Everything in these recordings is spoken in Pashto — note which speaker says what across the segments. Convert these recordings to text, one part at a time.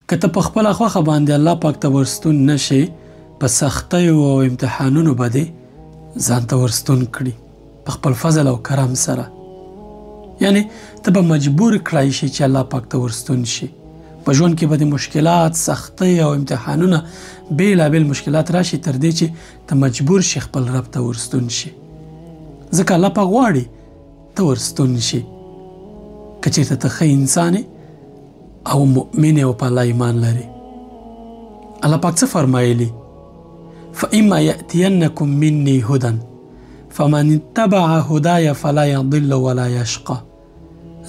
Speaker 1: که ته په خپله خوښه باندې الله پاک ته ورستون نشي، په سختیو او امتحانونو به دې ځان ته ورستون کړي په خپل فضل او کرم سره. یعنی ته به مجبور کړای شي چې الله پاک ته ورستون شي. په ژوند کې به د مشکلات، سختۍ او امتحانونه بیلابیل مشکلات راشي تر دې چې ته مجبور شي خپل رب ته ورستون شي. ځکه الله پاک غواړي ته ورستون شي. که چېرته ته ښه انسان او مؤمن او په الله ایمان لري. الله پاک څه فرمایلی؟ فإما يأتينكم مني هدى فمن اتبع هداي فلا يضل ولا يشقى.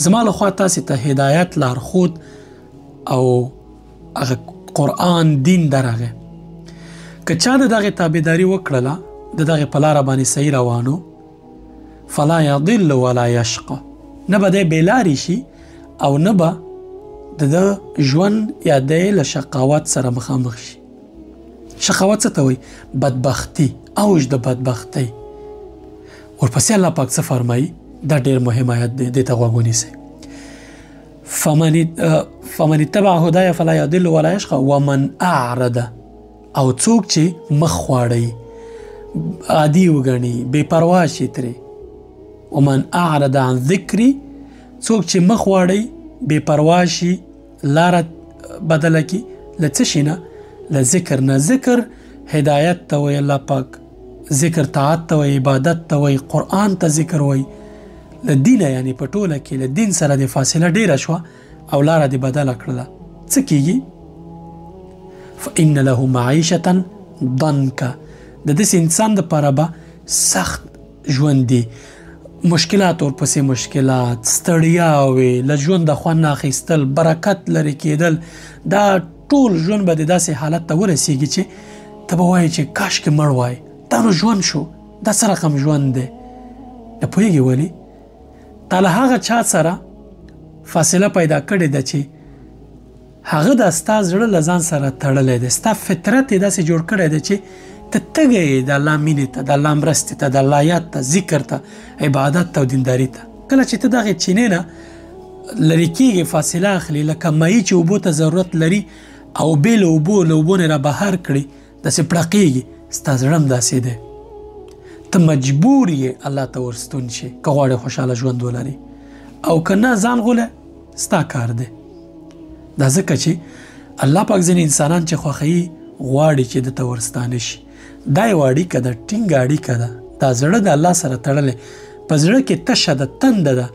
Speaker 1: زما له خوا تاسې ته هدایت، لارښود او هغه قرآن دین درغه. که چا د دغې تابعداري وکړله، د دغې په لاره باندې صحیح روانو، فلا يضل ولا يشقى، نه به دی بېلارې شي او نه به د ژوند یا دی له شقاوت سره مخامخ شي. شقاوت څه ته وایي؟ بدبختي، اوج د بدبختۍ. ورپسې الله پاک څه فرمایي؟ دا ډېر مهم آیت دی، دې ته غوږ ونیسئ. فمن اتبع هداي فلا يضل ولا يشقى ومن اعرض، او څوک چې مخ واړوي، عادي وګڼي، بې پروا شي ترې. ومن اعرض عن ذکري، څوک چې مخ واړوي، بې پروا شي، لاره بدله کړي له څه شي نه؟ له ذکر نه. ذکر هدایت ته وایي الله پاک، ذکر طاعت ته وایي، عبادت ته وایي، قرآن ته ذکر وایي. له دینه یعنی په ټوله کې له دین سره د فاصله ډیره شوه او لاره دې بدله کړله. څه کیږي؟ فإن له معیشة ضنکا، د داسې انسان دپاره به سخت ژوند دی، مشکلات ورپسې مشکلات، ستړیاوې، له ژونده خوند نه اخیستل، برکت لرې کېدل، دا ټول ژوند به د داسې حالت ته ورسیږي چې ته به وایې چې کاشکې مړ وای، دا نو ژوند شو، دا څه رقم ژوند دی. نه پوهېږې ولې؟ تا له هغه چا سره فاصله پیدا کړې ده چې هغه د ستا زړه له ځان سره تړلی دی، ستا فطرت یې داسې جوړ کړی دی چې ته تږی یې د الله مینې ته، د الله مرستې ته، د الله یاد ته، ذکر ته، عبادت ته او دینداري ته. کله چې ته دغې چینې نه لرې کېږې، فاصله اخلي، لکه مایي چې اوبو ته ضرورت لري او بې له اوبو نه را بهر کړي، داسې پړقېږي، ستا زړه هم داسې دی. ته مجبور یې الله ته ورستون شي که غواړې خوشحاله ژوند ولري، او که نه ځان غوله ستا کار دی. دا ځکه چې الله پاک ځینې انسانان چې خوښوي غواړي چې د ته ورستانه شي. دا یوه اړیکه ده، ټینګه اړیکه ده. دا زړه د الله سره تړلی، په زړه کې تشه ده، تنده ده.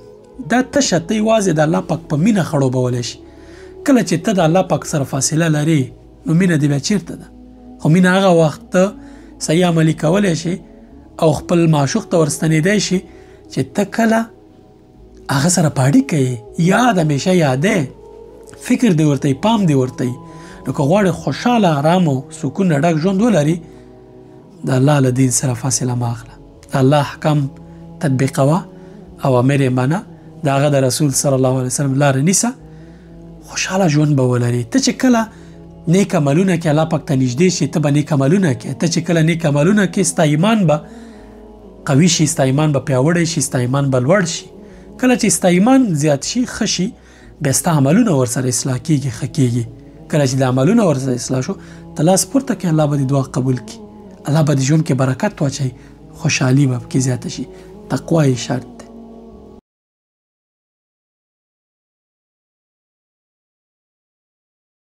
Speaker 1: دا تشه ته یوازې د الله پاک په مینه خړوبولی شي. کله چې ته د الله پاک سره فاصله لرې، نو مینه دې بیا چېرته ده؟ خو مینه هغه وخت ته صحیح عملي کولی شي او خپل معشوق ته ورستنېدی شي چې ته کله هغه سره په اړیکه یې، یاد همیشه یادی، فکر دې ورته یي، پام دې ورته یي. نو که غواړې خوشحاله، ارام او سکون نه ډک ژوند ولري، د الله له دین سره فاصله مه اخله. د الله احکام تطبیقوه، اوامر یې منه، د هغه د رسول صلی الله علیه وسلم لاره نیسه، خوشحاله ژوند به ولري. ته چې کله نیک عملونه کې الله پاک ته نږدې شي، ته به نیک عملونه کې. ته چې کله نیک عملونه کې، ستا ایمان به قوي شي، ستا ایمان به پیاوړی شي، ستا ایمان به لوړ شي. کله چې ستا ایمان زیات شي، ښه شي، بیا ستا عملونه ورسره اصلاح کېږي، ښه کېږي. کله چې د عملونه ورسره اصلاح شو، ته لاس پورته کړې، الله به دې دعا قبول کړي، الله به دې ژوند کې برکت واچوي، خوشحالي به پکې زیاته شي. تقوا یې شرط